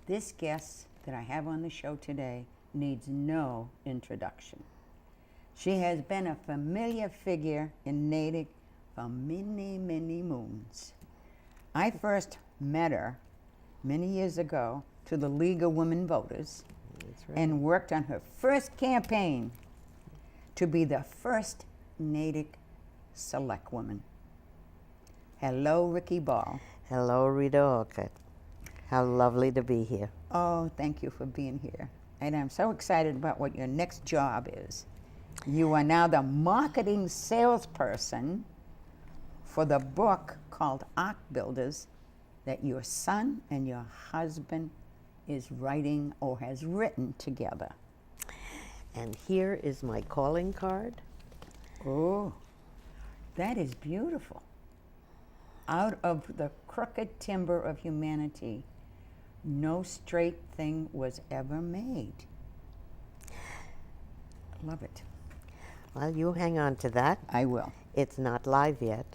This guest that I have on the show today needs no introduction. She has been a familiar figure in Natick for many, many moons. I first met her many years ago to the League of Women Voters and worked on her first campaign to be the first Natick select woman. Hello, Ricky Ball. Hello, Rita Orcutt. How lovely to be here. Oh, thank you for being here. And I'm so excited about what your next job is. You are now the marketing salesperson for the book called Ark Builders that your son and your husband is writing or has written together. And here is my calling card. Oh, that is beautiful. Out of the crooked timber of humanity, no straight thing was ever made. Love it. Well, you hang on to that. I will. It's not live yet,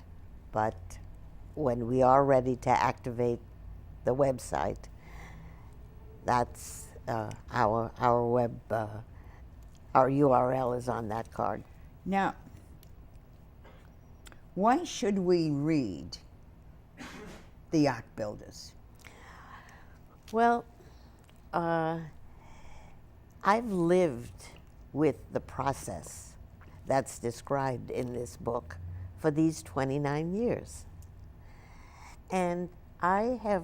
but when we are ready to activate the website, that's our web, our URL is on that card. Now, why should we read the Ark Builders? Well, I've lived with the process that's described in this book for these 29 years. And I have,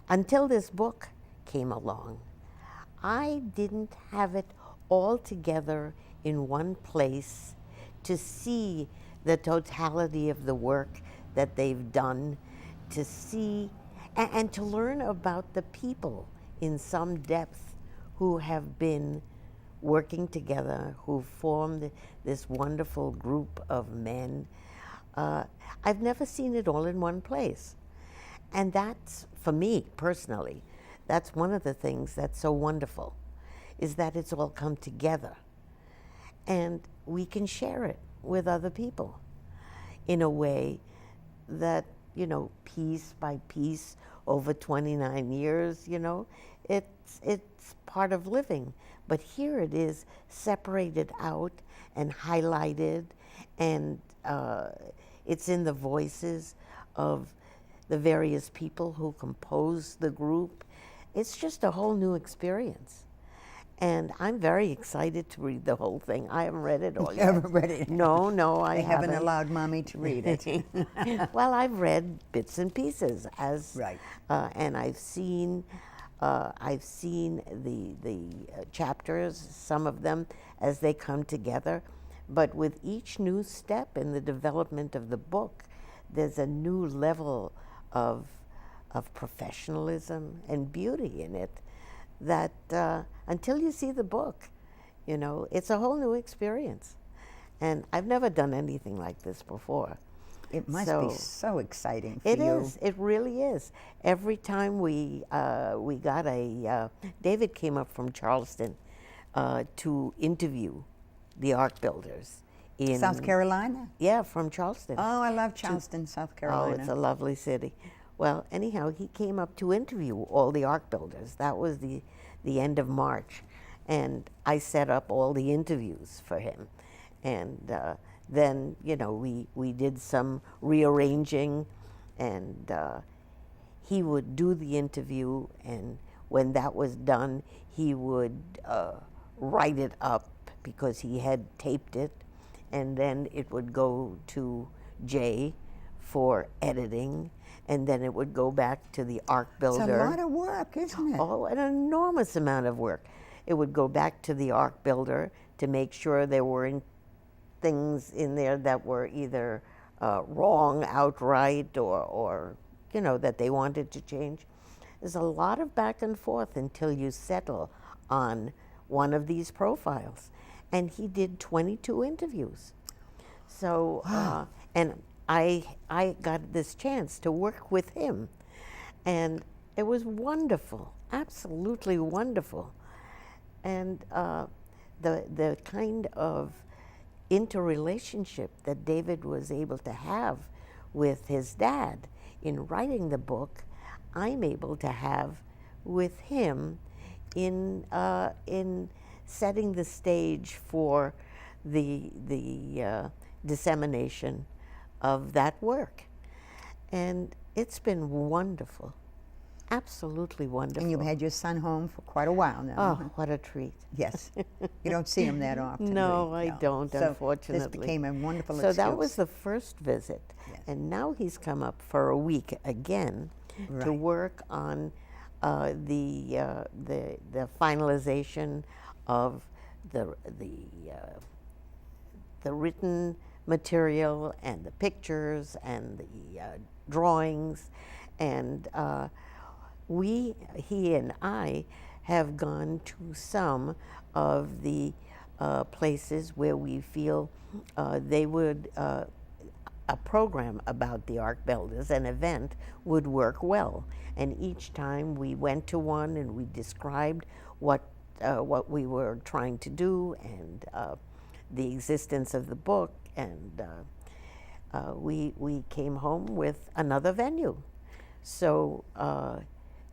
until this book came along, I didn't have it all together in one place to see the totality of the work that they've done, to see and to learn about the people in some depth who have been working together, who formed this wonderful group of men. I've never seen it all in one place. And that's, for me personally, that's one of the things that's so wonderful, is that it's all come together. And we can share it with other people in a way that, you know, piece by piece over 29 years, you know, it's part of living. But here it is separated out and highlighted, and it's in the voices of the various people who compose the group. It's just a whole new experience. And I'm very excited to read the whole thing. I haven't read it all yet. You haven't read it? No, I haven't. They haven't allowed Mommy to read it. Well, I've read bits and pieces as, right. And I've seen the chapters, some of them as they come together. But with each new step in the development of the book, there's a new level of professionalism and beauty in it that until you see the book, you know, it's a whole new experience. And I've never done anything like this before. It must be so exciting for you. It you. is. It really is. Every time we got David came up from Charleston to interview the Ark Builders in South Carolina? Yeah, from Charleston. Oh, I love Charleston, South Carolina. Oh, it's a lovely city. Well, anyhow, he came up to interview all the Ark Builders. That was the end of March. And I set up all the interviews for him. And then, you know, we did some rearranging, and he would do the interview, and when that was done, he would write it up because he had taped it, and then it would go to Jay for editing, and then it would go back to the Ark Builder. It's a lot of work, isn't it? Oh, an enormous amount of work. It would go back to the Ark Builder to make sure there weren't things in there that were either wrong outright or, you know, that they wanted to change. There's a lot of back and forth until you settle on one of these profiles. And he did 22 interviews. So, wow. And I got this chance to work with him, and it was wonderful, absolutely wonderful. And the kind of interrelationship that David was able to have with his dad in writing the book, I'm able to have with him in setting the stage for the dissemination of that work. And it's been wonderful, absolutely wonderful. And you've had your son home for quite a while now. Oh, what a treat. Yes. You don't see him that often. No, I don't, So unfortunately. this became a wonderful So excuse. that was the first visit. Yes. And now he's come up for a week again to Right. work on the finalization of the written material and the pictures and the drawings, and he and I have gone to some of the places where we feel they would a program about the Ark Builders, an event, would work well. And each time we went to one and we described what we were trying to do and the existence of the book, and we came home with another venue. So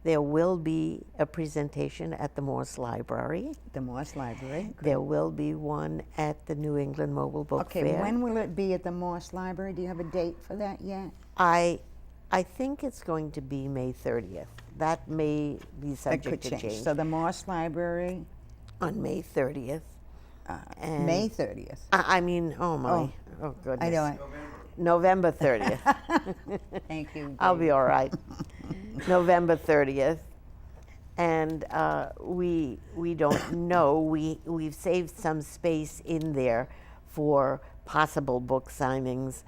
there will be a presentation at the Morse Library. The Morse Library. There will be one at the New England Mobile Book Okay, Fair. when will it be at the Morse Library? Do you have a date for that yet? I think it's going to be May 30th. That may be That subject could to change. change. So the Morse Library, On May 30th. And May 30th. I mean, oh my, oh goodness. I know. November 30th. Thank you. I'll Dave. be all right. November 30th. And we don't know. We've saved some space in there for possible book signings.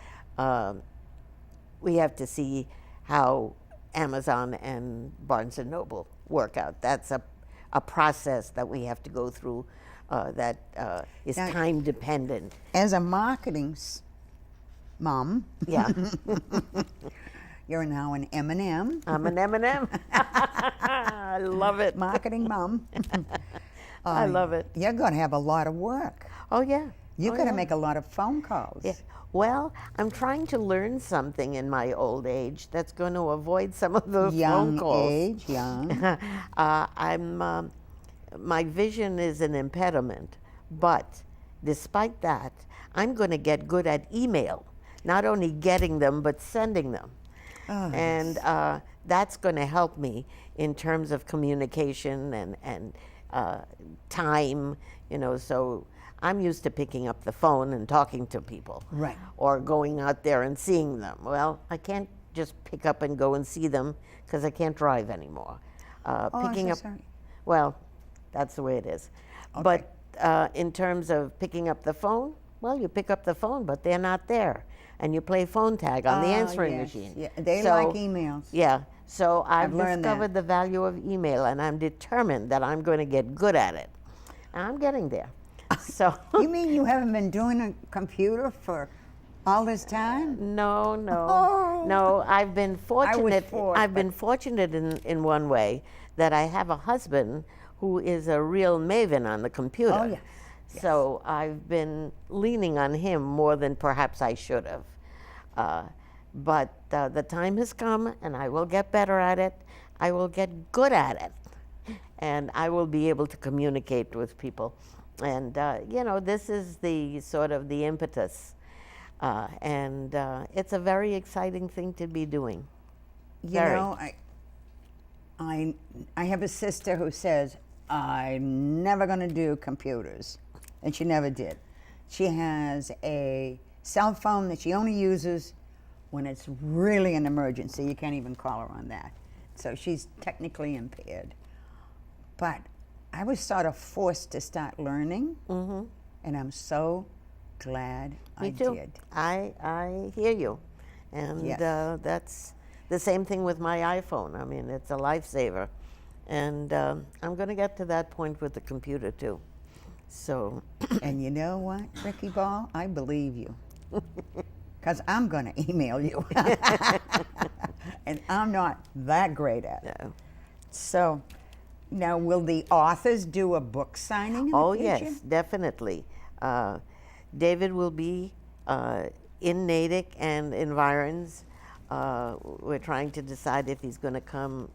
We have to see how Amazon and Barnes & Noble work out. That's a process that we have to go through that is Now- time dependent. As a marketing mom, Yeah, you're now an M&M, I'm an M&M. I love it. marketing mom. I love it. You're going to have a lot of work. Oh, yeah. You're Oh, going to yeah. make a lot of phone calls. Yeah. Well, I'm trying to learn something in my old age that's going to avoid some of the Young phone calls. age, young. My vision is an impediment, but despite that, I'm going to get good at email, not only getting them, but sending them. Oh, And that's going to help me in terms of communication and time, so I'm used to picking up the phone and talking to people. Right. Or going out there and seeing them. Well, I can't just pick up and go and see them because I can't drive anymore. I'm Picking so up, sorry. well, that's the way it is. Okay. But in terms of picking up the phone, well, you pick up the phone, but they're not there. And you play phone tag on the Ah, answering yes. machine. Yeah, they So- like emails. Yeah, so I've learned that. discovered the value of email, and I'm determined that I'm going to get good at it. And I'm getting there. So You mean you haven't been doing a computer for all this time? no, Oh. no. I've been fortunate. forced, I've been fortunate in one way that I have a husband who is a real maven on the computer. Oh, yes. So I've been leaning on him more than perhaps I should have. But the time has come, and I will get better at it. I will get good at it, and I will be able to communicate with people. And this is the sort of the impetus, and it's a very exciting thing to be doing. You Very. know, I have a sister who says, I'm never going to do computers. And she never did. She has a cell phone that she only uses when it's really an emergency. You can't even call her on that. So she's technically impaired. But I was sort of forced to start learning. Mm-hmm. And I'm so glad I Me too. did. I hear you, and Yes. that's the same thing with my iPhone. I mean, it's a lifesaver, and I'm going to get to that point with the computer too. So, And you know what, Ricky Ball? I believe you. Because I'm going to email you. And I'm not that great at it. no. So, now will the authors do a book signing in Oh the future? yes, definitely. David will be in Natick and environs. We're trying to decide if he's going to come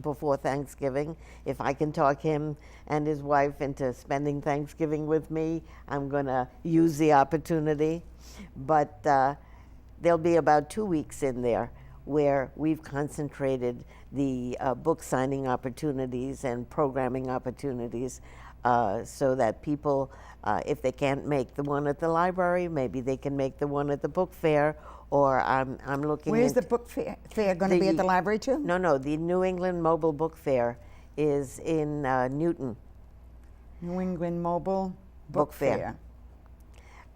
before Thanksgiving. If I can talk him and his wife into spending Thanksgiving with me, I'm going to use the opportunity. But there'll be about 2 weeks in there where we've concentrated the book signing opportunities and programming opportunities so that people, if they can't make the one at the library, maybe they can make the one at the book fair. Or I'm looking. Where's the book fair going to be at the library too? No. The New England Mobile Book Fair is in Newton. New England Mobile Book Fair.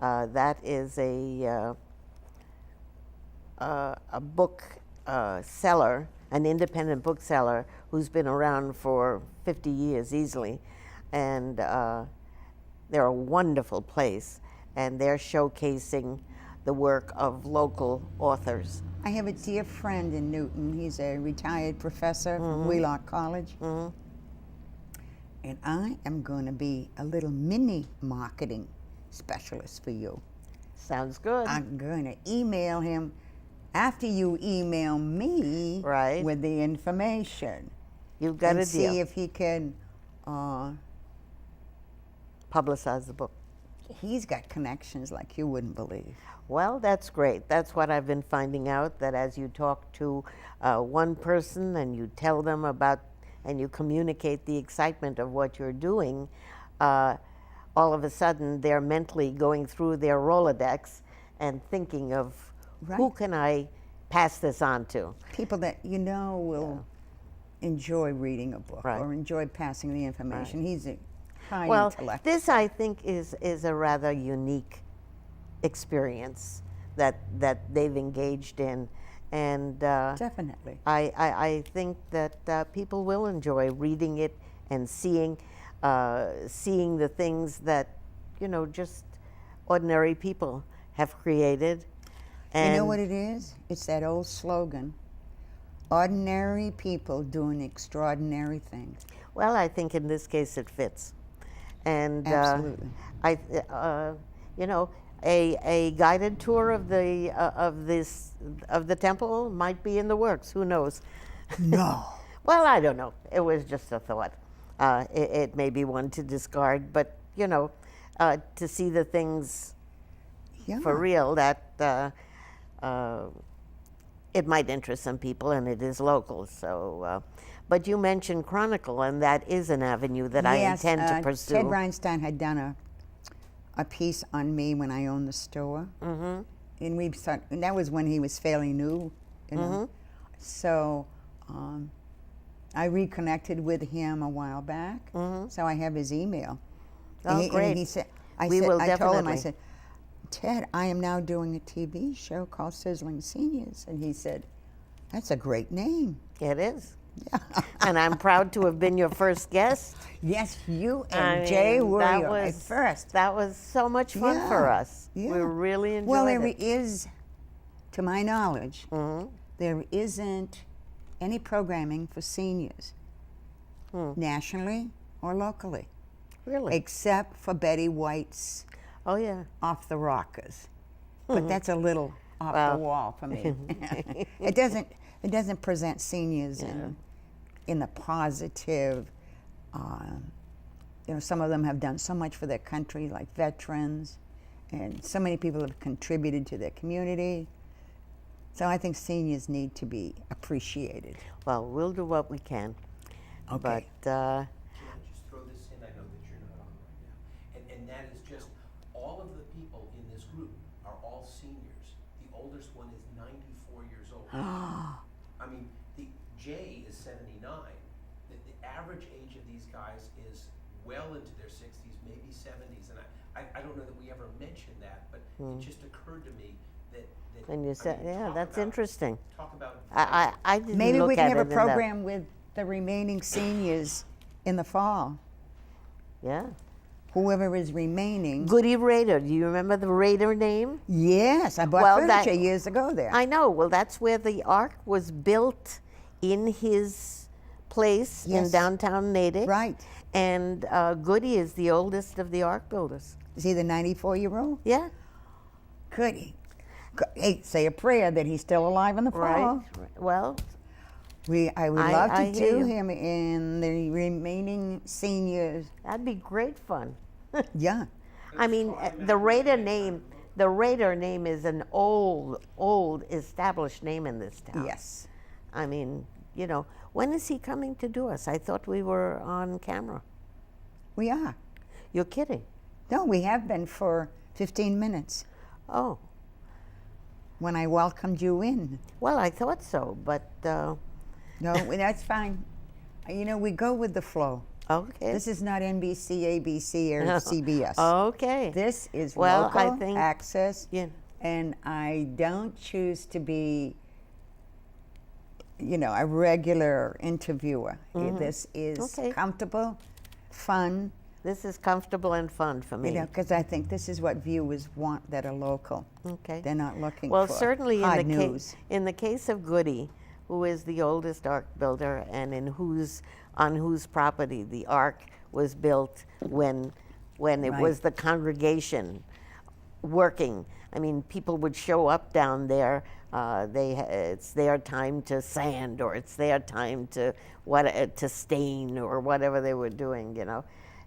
That is a book seller, an independent bookseller who's been around for 50 years easily, and they're a wonderful place, and they're showcasing the work of local authors. I have a dear friend in Newton. He's a retired professor from Wheelock College. And I am going to be a little mini marketing specialist for you. Sounds good. I'm going to email him after you email me with the information. You've got a deal. See if he can publicize the book. He's got connections like you wouldn't believe. Well, that's great. That's what I've been finding out, that as you talk to one person and you tell them about, and you communicate the excitement of what you're doing, all of a sudden they're mentally going through their Rolodex and thinking of who can I pass this on to? People that you know will enjoy reading a book or enjoy passing the information. He's a high intellect. This, I think, is a rather unique experience that they've engaged in, and definitely I think that people will enjoy reading it and seeing the things that just ordinary people have created. And you know what it is? It's that old slogan: ordinary people doing extraordinary things. Well, I think in this case it fits, and absolutely. A guided tour of the temple might be in the works. Who knows? No. Well, I don't know. It was just a thought. It may be one to discard, but to see the things for real, that it might interest some people, and it is local. So, but you mentioned Chronicle, and that is an avenue that I intend to pursue. Ted Reinstein had done a piece on me when I owned the store, and and that was when he was fairly new, So I reconnected with him a while back. So I have his email. Oh, great! And he said, I told him, I said, Ted, I am now doing a TV show called Sizzling Seniors, and he said, that's a great name. It is. Yeah. And I'm proud to have been your first guest. Yes, you and Jay were your first. That was so much fun for us. Yeah. We really enjoyed it. Well, there is, to my knowledge, there isn't any programming for seniors, nationally or locally. Really? Except for Betty White's Off the Rockers. But that's a little off the wall for me. It doesn't present seniors in the positive. Some of them have done so much for their country, like veterans, and so many people have contributed to their community. So I think seniors need to be appreciated. Well, we'll do what we can. Okay. But can I just throw this in? I know that you're not on right now. And that is just, all of the people in this group are all seniors. The oldest one is 94 years old. I mean, Jay is 79. The average age of these guys is well into their 60s, maybe 70s. And I don't know that we ever mentioned that, but it just occurred to me that and you said, that's interesting. Talk about I didn't maybe look we can at have it a program with the remaining seniors in the fall. Yeah. Whoever is remaining. Goody Raider. Do you remember the Raider name? Yes, I bought furniture years ago there. I know. Well, that's where the Ark was built, in his place in downtown Natick. Right. And Goody is the oldest of the Ark builders. Is he the 94-year-old? Yeah. Goody. Hey, say a prayer that he's still alive in the fall. Right. Well, I would I- love I to hear do you. him in the remaining seniors. That'd be great fun. Yeah. I mean, the Raider name is an old established name in this town. Yes. I mean, you know, when is he coming to do us? I thought we were on camera. We are. You're kidding. No, we have been for 15 minutes Oh, when I welcomed you in. well, I thought so, but No, that's fine. You know, we go with the flow. okay. This is not NBC, ABC, or CBS. Okay. This is Well, local I think- access, Yeah. and I don't choose to be, you know, a regular interviewer. This is Okay. comfortable, fun, This is comfortable and fun for me. you know, because I think this is what viewers want that are local. Okay. They're not looking Well, for certainly hard in the news. in the case of Goody, who is the oldest ark builder and on whose property the ark was built when it Right. was the congregation working. I mean, people would show up down there. It's their time to sand, or it's their time to stain, or whatever they were doing. You know,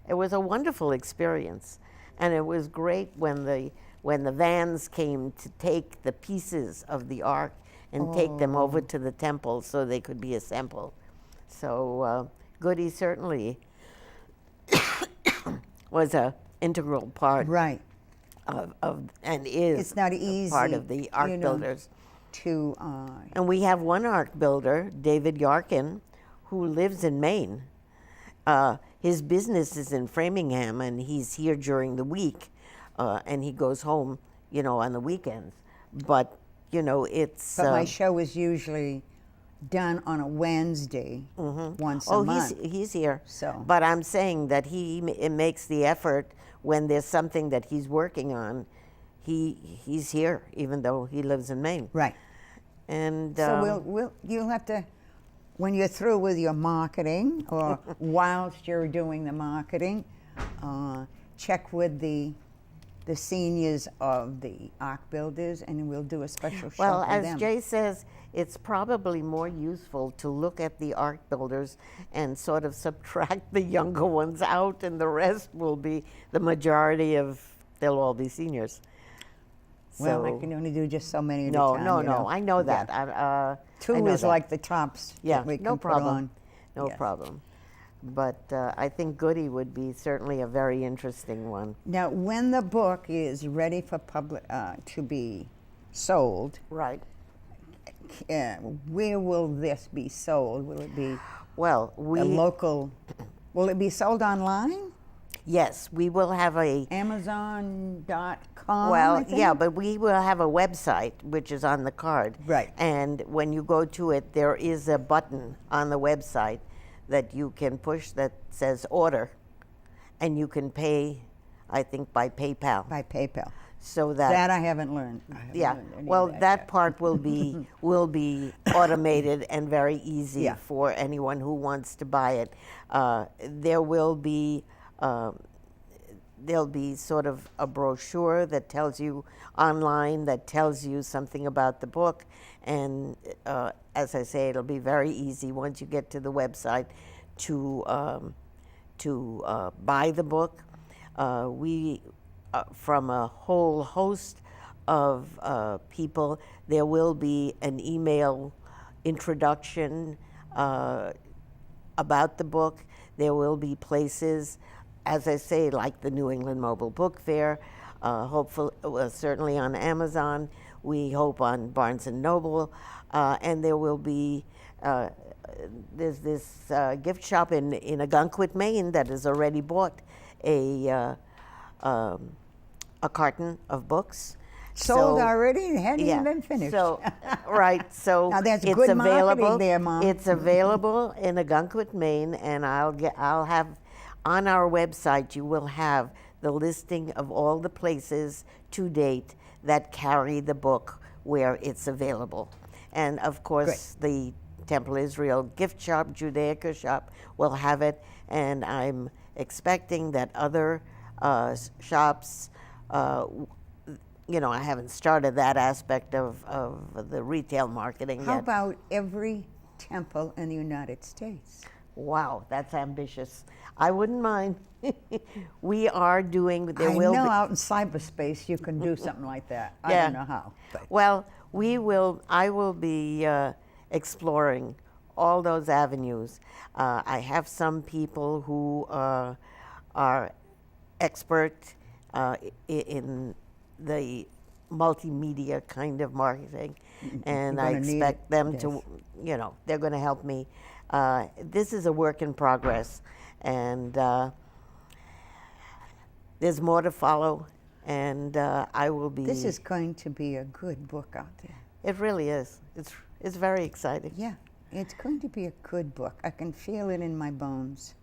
it was a wonderful experience, and it was great when the vans came to take the pieces of the ark and take them over to the temple so they could be assembled. So Goody certainly was a integral part Right. of and is It's not a easy, part of the ark you know, builders. To, And we have one ark builder, David Yarkin, who lives in Maine. His business is in Framingham, and he's here during the week, and he goes home, you know, on the weekends. But you know, it's but my show is usually done on a Wednesday, once a month. he's here. So- but I'm saying that it makes the effort when there's something that he's working on. He's here, even though he lives in Maine. Right. And So you'll have to, when you're through with your marketing, or whilst you're doing the marketing, check with the seniors of the ark builders, and we'll do a special show well, for as them. Jay says, it's probably more useful to look at the ark builders and sort of subtract the younger ones out, and the rest will be the majority of. They'll all be seniors. Well, So- I can only do just so many at No, a time. no, you no. know. I know that. Yeah. I Two know is that. like the tops Yeah, that we no can problem. put on. No Yes. problem. But I think Goody would be certainly a very interesting one. Now, when the book is ready for to be sold, Right. where will this be sold? Will it be Well, the local? Will it be sold online? yes, we will have a. Amazon.com. Well, I think? yeah, but we will have a website, which is on the card. Right. And when you go to it, there is a button on the website that you can push that says order, and you can pay, I think, by PayPal. by PayPal. So that. That I haven't learned. I haven't Yeah. learned any of Well, that that yet. part will be automated and very easy Yeah. for anyone who wants to buy it. There will be. There'll be sort of a brochure that tells you online, that tells you something about the book, and as I say, it'll be very easy once you get to the website to buy the book. We from a whole host of people, there will be an email introduction about the book. There will be places, as I say, like the New England Mobile Book Fair, hopefully, certainly on Amazon. We hope on Barnes and Noble, and there will be. There's this gift shop in Agunquit, Maine, that has already bought a carton of books. Sold So- already? It hadn't yeah. even been finished. So, right. So Now, that's it's good marketing available. there, Mom. It's available in Agunquit, Maine, and I'll have on our website. You will have the listing of all the places to date that carry the book where it's available, and of course the Temple Israel gift shop, Judaica shop, will have it, and I'm expecting that other shops. You know, I haven't started that aspect of the retail marketing How yet. about every temple in the United States. Wow, that's ambitious. I wouldn't mind. We are doing, there I will know be. out in cyberspace you can do something like that. I Yeah. don't know how. But Well, I will be exploring all those avenues. I have some people who are expert in the multimedia kind of marketing, and You're I gonna need expect it, them yes. to, they're going to help me. This is a work in progress, and there's more to follow, and I will be. this is going to be a good book out there. It really is. It's very exciting. Yeah, it's going to be a good book. I can feel it in my bones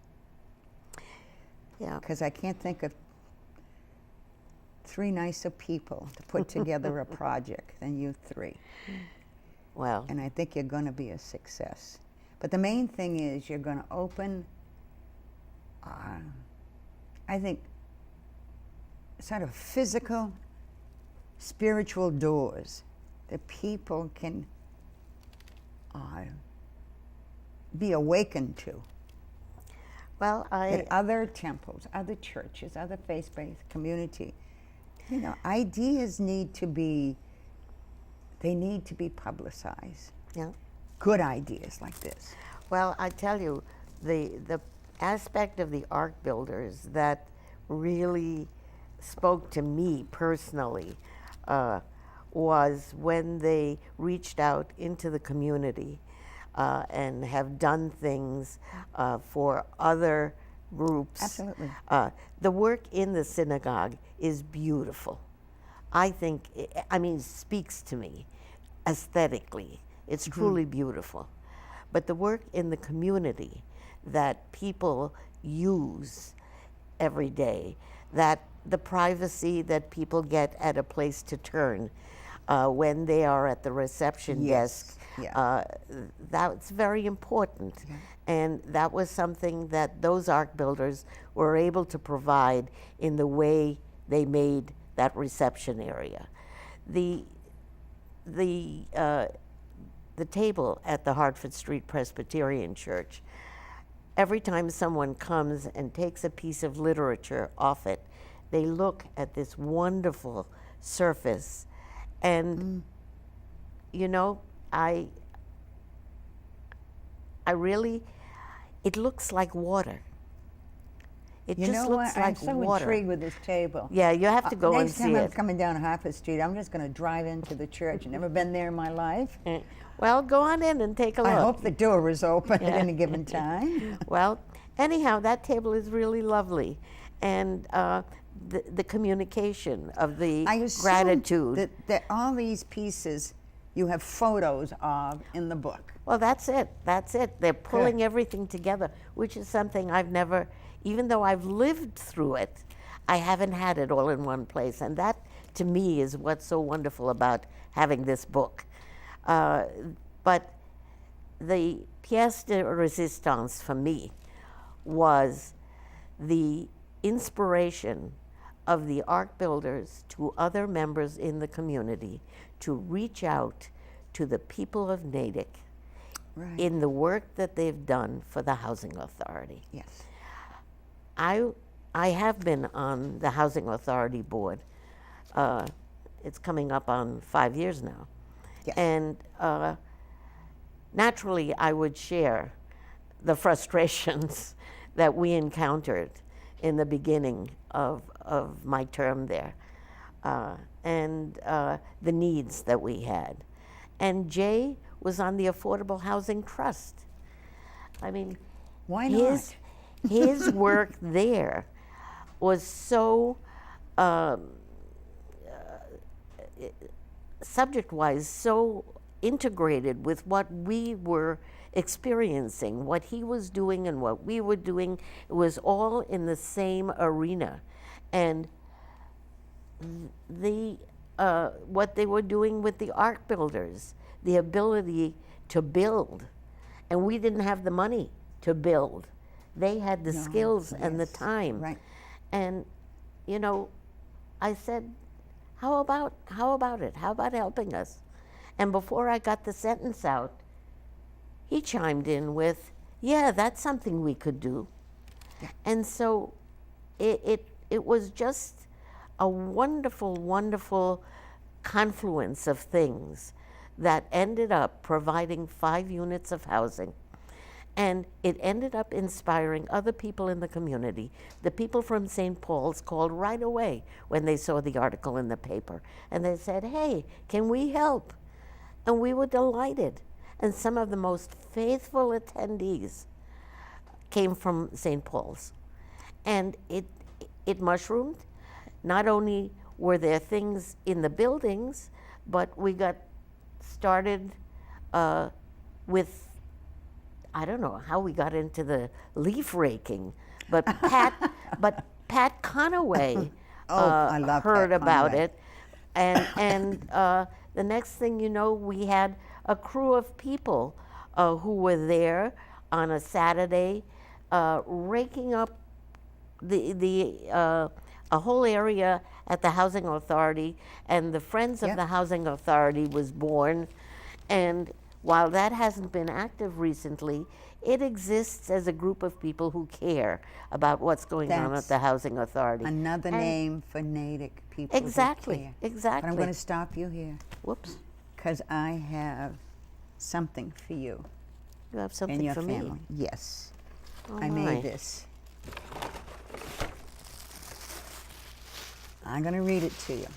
Yeah. because I can't think of three nicer people to put together a project than you three. Well, And I think you're going to be a success. But the main thing is you're going to open, I think, sort of physical, spiritual doors that people can be awakened to. well, That other temples, other churches, other faith-based community, ideas need to be publicized. yeah. Good ideas like this. Well, I tell you, the aspect of the ark builders that really spoke to me personally was when they reached out into the community and have done things for other groups. Absolutely. The work in the synagogue is beautiful. I think, speaks to me aesthetically. It's truly beautiful. But the work in the community that people use every day, that the privacy that people get at a place to turn when they are at the reception Yes. desk, that's very important. Yeah. And that was something that those ark builders were able to provide in the way they made that reception area. The table at the Hartford Street Presbyterian Church, every time someone comes and takes a piece of literature off it, they look at this wonderful surface. And, I really, it looks like water. It You just know looks what? I'm like so water. intrigued with this table. Yeah, you have to go and Next time see I'm it. coming down Hartford Street, I'm just going to drive into the church. I've never been there in my life. Well, go on in and take a look. I hope the door is open Yeah. at any given time. Well, anyhow, that table is really lovely. And the communication of the I assume gratitude. that all these pieces you have photos of in the book. Well, that's it. That's it. They're pulling everything together, which is something I've never, even though I've lived through it, I haven't had it all in one place. And that, to me, is what's so wonderful about having this book. But the pièce de résistance for me was the inspiration of the ark builders to other members in the community to reach out to the people of Natick Right. in the work that they've done for the Housing Authority. Yes. I have been on the Housing Authority board. It's coming up on 5 years now. Yes. And naturally, I would share the frustrations that we encountered in the beginning of my term there, and the needs that we had. And Jay was on the Affordable Housing Trust. I mean, Why not? his work there was so subject-wise so integrated with what we were experiencing, what he was doing and what we were doing. It was all in the same arena. And what they were doing with the ark builders, the ability to build. And we didn't have the money to build. They had the skills and the yes, time. right. And, I said, how about it? How about helping us? And before I got the sentence out, he chimed in with, yeah, that's something we could do. And so it was just a wonderful, wonderful confluence of things that ended up providing 5 units of housing. And it ended up inspiring other people in the community. The people from St. Paul's called right away when they saw the article in the paper. And they said, hey, can we help? And we were delighted. And some of the most faithful attendees came from St. Paul's. And it mushroomed. Not only were there things in the buildings, but we got started with, I don't know how we got into the leaf raking, but Pat Conaway I love heard Pat about Conaway. it, and the next thing you know, we had a crew of people who were there on a Saturday, raking up a whole area at the Housing Authority, and the Friends of Yep. the Housing Authority was born. And while that hasn't been active recently, it exists as a group of people who care about what's going on at That's the Housing Authority. Another And- name for Natick people. who Exactly, care. exactly. But I'm going to stop you here Whoops, because I have something for you you have something and your for family. me. Yes. Oh, I my. made this. I'm going to read it to you.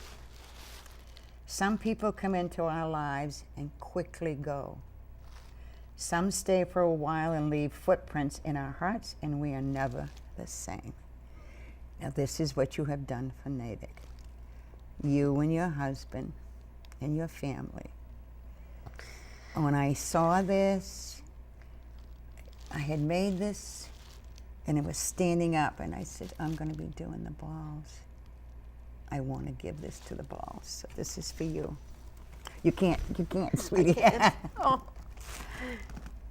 Some people come into our lives and quickly go. Some stay for a while and leave footprints in our hearts, and we are never the same. Now, this is what you have done for Natick. You and your husband and your family. When I saw this, I had made this, and it was standing up, and I said, I'm going to be doing the balls. I want to give this to the balls. So this is for you. You can't, sweetie. Oh,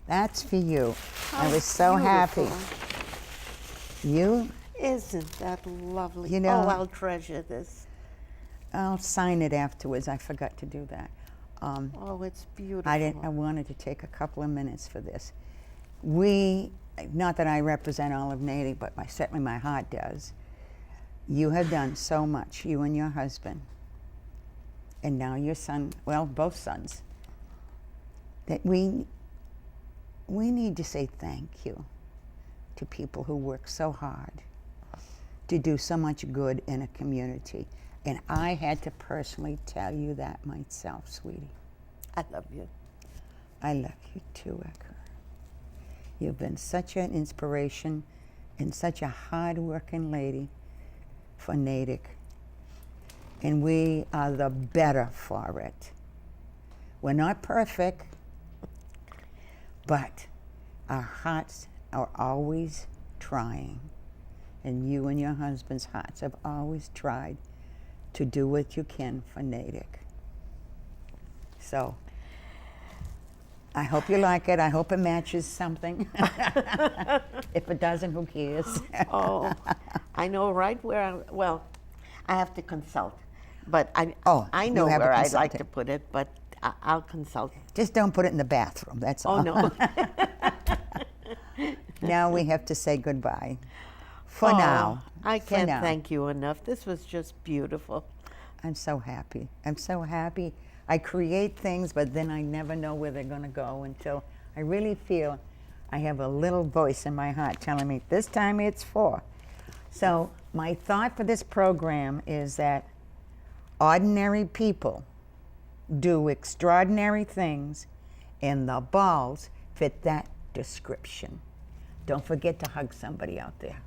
That's for you. I how was so happy. beautiful. You, Isn't that lovely? You know- oh, I'll treasure this. I'll sign it afterwards. I forgot to do that. Oh, it's beautiful. I wanted to take a couple of minutes for this. Not that I represent all of Natick, but certainly my heart does. You have done so much, you and your husband, and now your son, well, both sons, that we need to say thank you to people who work so hard to do so much good in a community. And I had to personally tell you that myself, sweetie. I love you. I love you too, Edgar. You've been such an inspiration and such a hard-working lady for Natick. And we are the better for it. We're not perfect, but our hearts are always trying. And you and your husband's hearts have always tried to do what you can for Natick. So, I hope you like it. I hope it matches something. If it doesn't, who cares? Oh, I know right where I have to consult. But I you know have a where I'd like consultant. to put it, but I'll consult. Just don't put it in the bathroom, that's all. Oh, no. Now we have to say goodbye. For Oh, now. I For can't now. thank you enough. This was just beautiful. I'm so happy. I'm so happy. I create things, but then I never know where they're going to go until I really feel I have a little voice in my heart telling me, this time it's for. So my thought for this program is that ordinary people do extraordinary things, and the balls fit that description. Don't forget to hug somebody out there.